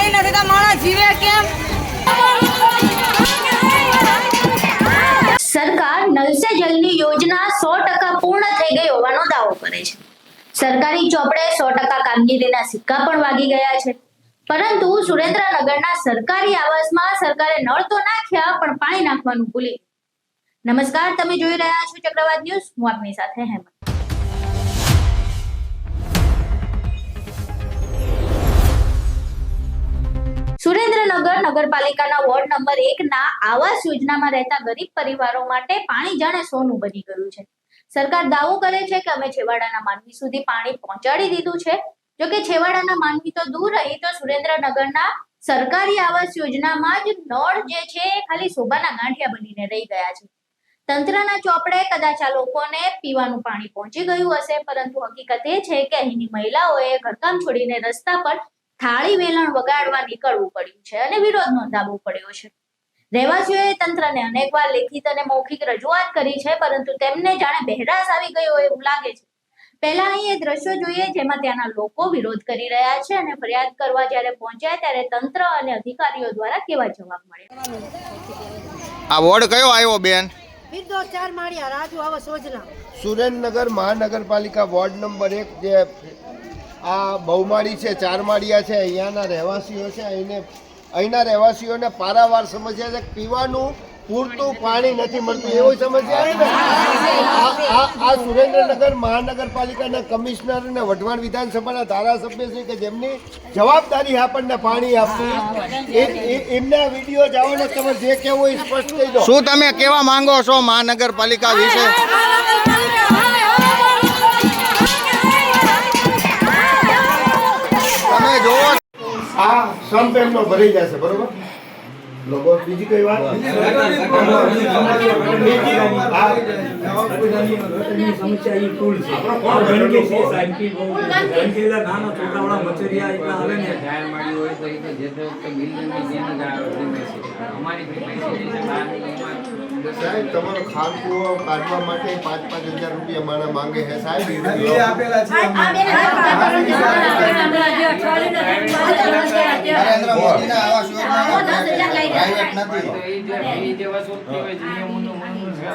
પાણી નથી તો માણસ જીવે કેમ? સરકાર નલ સે જલની યોજના 100% પૂર્ણ થઈ ગઈ હોવાનો દાવો કરે છે। સરકારી ચોપડે 100% કામગીરીના સિક્કા પણ વાગી ગયા છે, પરંતુ સુરેન્દ્રનગરના સરકારી આવાસમાં સરકારે નળ તો નાખ્યા પણ પાણી નાખવાનું ભૂલી। નમસ્કાર, તમે જોઈ રહ્યા છો ચક્રવાત ન્યૂઝ, હું આપની સાથે હેમંત। સુરેન્દ્રનગર નગરપાલિકાના વોર્ડ નંબર 1 ના આવાસ યોજનામાં રહેતા ગરીબ પરિવારો માટે પાણી જાણે સોનું બની ગયું છે। સરકાર દાવો કરે છે કે અમે છેવાડાના માનવી સુધી પાણી પહોંચાડી દીધું છે। જો કે છેવાડાના માનવી તો દૂર રહી તો સુરેન્દ્રનગરના સરકારી આવાસ યોજનામાં જ નળ જે છે ખાલી શોભાના ગાંઠિયા બનીને રહી ગયા છે। તંત્રના ચોપડે કદાચ આ લોકોને પીવાનું પાણી પહોંચી ગયું હશે, પરંતુ હકીકત એ છે કે અહીંની મહિલાઓએ ઘરકામ છોડીને રસ્તા પર થાળી વેલણ વગાડવા નીકળવું પડ્યું છે અને વિરોધ નોંધાવવો પડ્યો છે। રહેવાસીઓએ તંત્રને અનેકવાર લેખિત અને મૌખિક રજૂઆત કરી છે, પરંતુ તેમને જાણે બહેરાશ આવી ગયો એવું લાગે છે। પહેલા અહીં એ દ્રશ્યો જોઈએ જેમાં ત્યાંના લોકો વિરોધ કરી રહ્યા છે અને ફરિયાદ કરવા જ્યારે પહોંચ્યા ત્યારે તંત્ર અને અધિકારીઓ દ્વારા કેવા જવાબ મળ્યા। આ વોર્ડ કયો આવ્યો બેન? સુરેન્દ્રનગર મહાનગરપાલિકા વોર્ડ નંબર 1 જે આ બહુમાળી છે, 4 માળિયા છે, અહીંયાના રહેવાસીઓ છે। અહીંના રહેવાસીઓને પારાવાર સમસ્યા છે, પીવાનું પૂરતું પાણી નથી મળતું એવી સમસ્યા છે ને। આ સુરેન્દ્રનગર મહાનગરપાલિકાના કમિશનર અને વઢવાણ વિધાનસભાના ધારાસભ્ય કે જેમની જવાબદારી આપણને પાણી આપવી, એમના વિડીયો જવાનો તમે જે કહેવું એ સ્પષ્ટ કહી દો। શું તમે કેવા માંગો છો મહાનગરપાલિકા વિશે? તમે જોવો આ સંપ એમનો ભરી જશે, બરોબર? લોકો બીજી કઈ વાત સમસ્યા એ ફૂલ છે ગંદકી છે સાહેબ કે ગંદકીલા નાનો છોકરાવાળા મચરિયા એટલા હાલે ને જાહેર માડી હોય તો એ જે તો બિલ્ડિંગ ની જેની અમારી ફેમિલી છે સાહેબ તમારો ખાનપુઓ કાઢવા માટે 5,000 રૂપિયા માણા માંગે છે સાહેબ। આપેલા છે નરેન્દ્ર મોદીના આવાસ યોજના પ્રાઇવેટ નથી એ જે વસ્તુ હોય નિયમોનું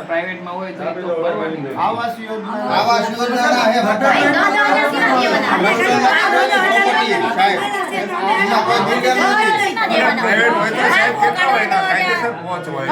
પ્રાઇવેટ માં હોય તો ભરવાની આવાસ યોજના હે સાહેબ, એમાં કોઈ બિલ્ડર નથી। પ્રાઇવેટ હોય તો સાહેબ કેટલા હોય કાયદેસર પહોંચવાય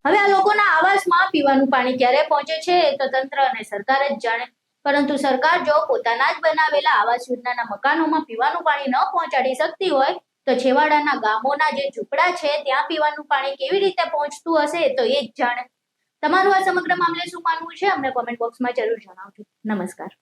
હવે આ લોકોના આવાસમાં પીવાનું પાણી ક્યારે પહોંચે છે તો તંત્ર અને સરકાર જ જાણે, પરંતુ સરકાર જો પોતાના જ બનાવેલા આવાસ યોજનાના મકાનોમાં પીવાનું પાણી ન પહોંચાડી શકતી હોય તો છેવાડાના ગામોના જે ઝૂંપડા છે ત્યાં પીવાનું પાણી કેવી રીતે પહોંચતું હશે તો એ જ જાણે। તમારું આ સમગ્ર મામલે શું માનવું છે અમને કોમેન્ટ બોક્સમાં જરૂર જણાવજો। નમસ્કાર।